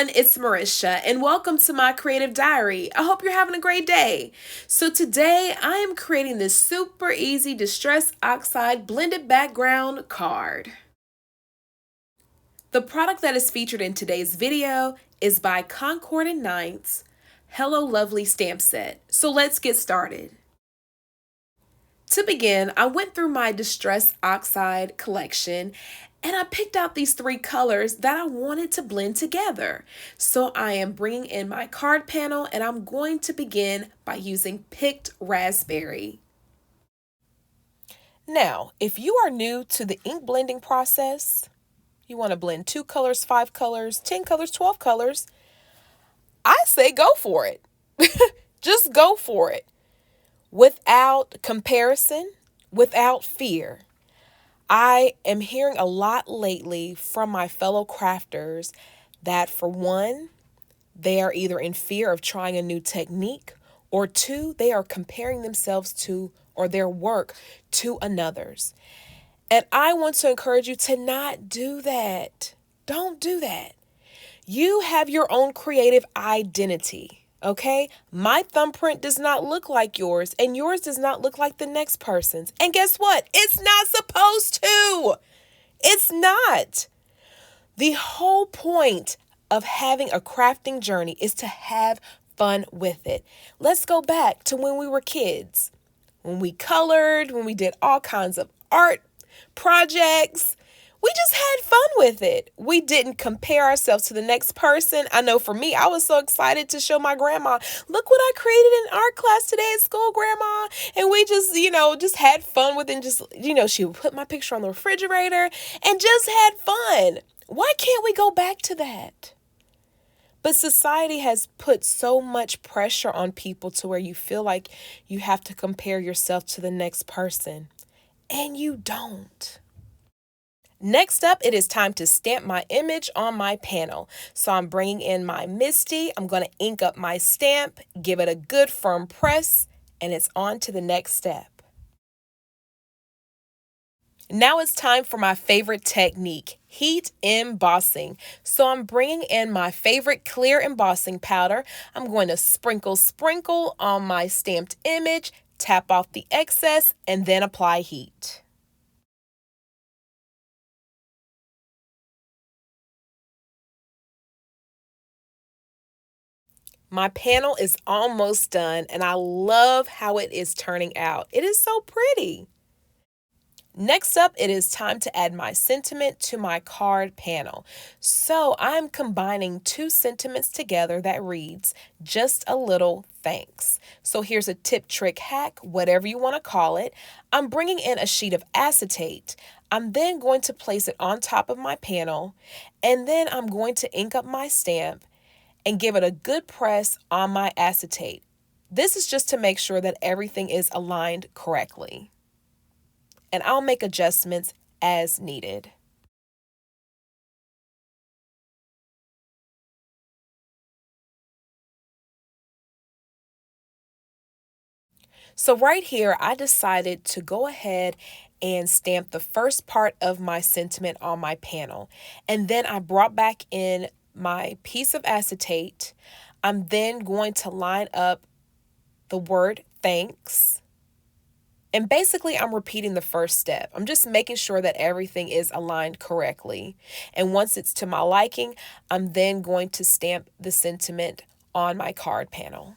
everyone, it's Marisha and welcome to my creative diary. I hope you're having a great day. So today I am creating this super easy Distress Oxide blended background card. The product that is featured in today's video is by Concord and Ninth's Hello Lovely stamp set. So let's get started. To begin, I went through my Distress Oxide collection and I picked out these three colors that I wanted to blend together. So I am bringing in my card panel and I'm going to begin by using Picked Raspberry. Now, if you are new to the ink blending process, you want to blend 2 colors, 5 colors, 10 colors, 12 colors, I say go for it. Just go for it. Without comparison, without fear. I am hearing a lot lately from my fellow crafters that, for one, they are either in fear of trying a new technique, or two, they are comparing themselves to or their work to another's. And I want to encourage you to not do that. Don't do that. You have your own creative identity. Okay, my thumbprint does not look like yours, and yours does not look like the next person's. And guess what? It's not supposed to. It's not. The whole point of having a crafting journey is to have fun with it. Let's go back to when we were kids, when we colored, when we did all kinds of art projects. We just had fun with it. We didn't compare ourselves to the next person. I know for me, I was so excited to show my grandma, look what I created in art class today at school, Grandma. And we just, just had fun with it. And just, she would put my picture on the refrigerator and just had fun. Why can't we go back to that? But society has put so much pressure on people to where you feel like you have to compare yourself to the next person. And you don't. Next up, it is time to stamp my image on my panel. So I'm bringing in my MISTI. I'm going to ink up my stamp, give it a good firm press, and it's on to the next step. Now it's time for my favorite technique, heat embossing. So I'm bringing in my favorite clear embossing powder. I'm going to sprinkle on my stamped image, tap off the excess, and then apply heat. My panel is almost done and I love how it is turning out. It is so pretty. Next up, it is time to add my sentiment to my card panel. So I'm combining 2 sentiments together that reads, just a little thanks. So here's a tip, trick, hack, whatever you want to call it. I'm bringing in a sheet of acetate. I'm then going to place it on top of my panel, and then I'm going to ink up my stamp and give it a good press on my acetate. This is just to make sure that everything is aligned correctly. And I'll make adjustments as needed. So right here, I decided to go ahead and stamp the first part of my sentiment on my panel. And then I brought back in my piece of acetate. I'm then going to line up the word thanks. And basically, I'm repeating the first step. I'm just making sure that everything is aligned correctly. And once it's to my liking, I'm then going to stamp the sentiment on my card panel.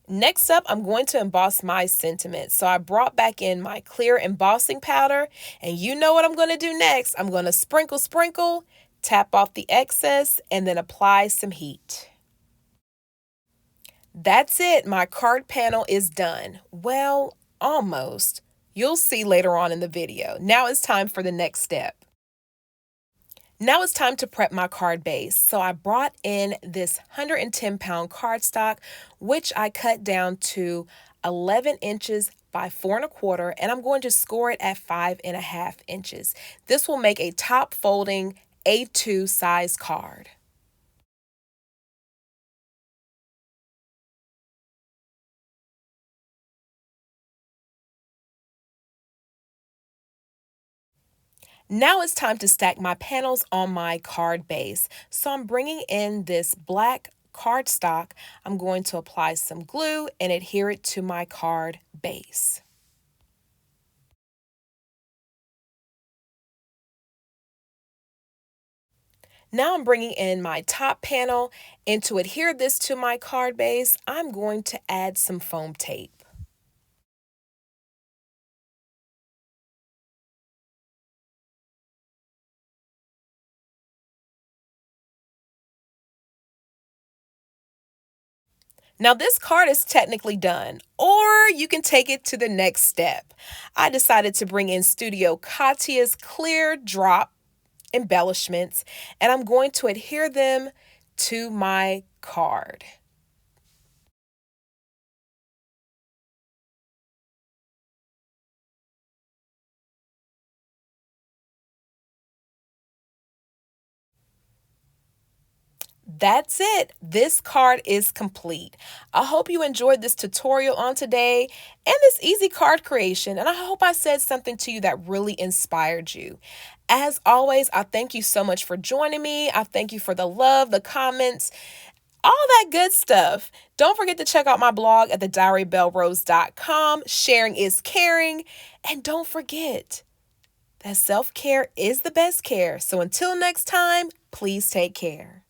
Next up, I'm going to emboss my sentiment. So I brought back in my clear embossing powder, and you know what I'm going to do next. I'm going to sprinkle, tap off the excess, and then apply some heat. That's it. My card panel is done. Well, almost. You'll see later on in the video. Now it's time for the next step. Now it's time to prep my card base. So I brought in this 110-pound cardstock, which I cut down to 11 inches by 4¼ and I'm going to score it at 5½ inches. This will make a top folding A2 size card. Now it's time to stack my panels on my card base. So I'm bringing in this black cardstock. I'm going to apply some glue and adhere it to my card base. Now I'm bringing in my top panel, and to adhere this to my card base, I'm going to add some foam tape. Now this card is technically done, or you can take it to the next step. I decided to bring in Studio Katia's clear drop embellishments, and I'm going to adhere them to my card. That's it. This card is complete. I hope you enjoyed this tutorial on today and this easy card creation, and I hope I said something to you that really inspired you. As always, I thank you so much for joining me. I thank you for the love, the comments, all that good stuff. Don't forget to check out my blog at thediarybellrose.com. Sharing is caring. And don't forget that self-care is the best care. So until next time, please take care.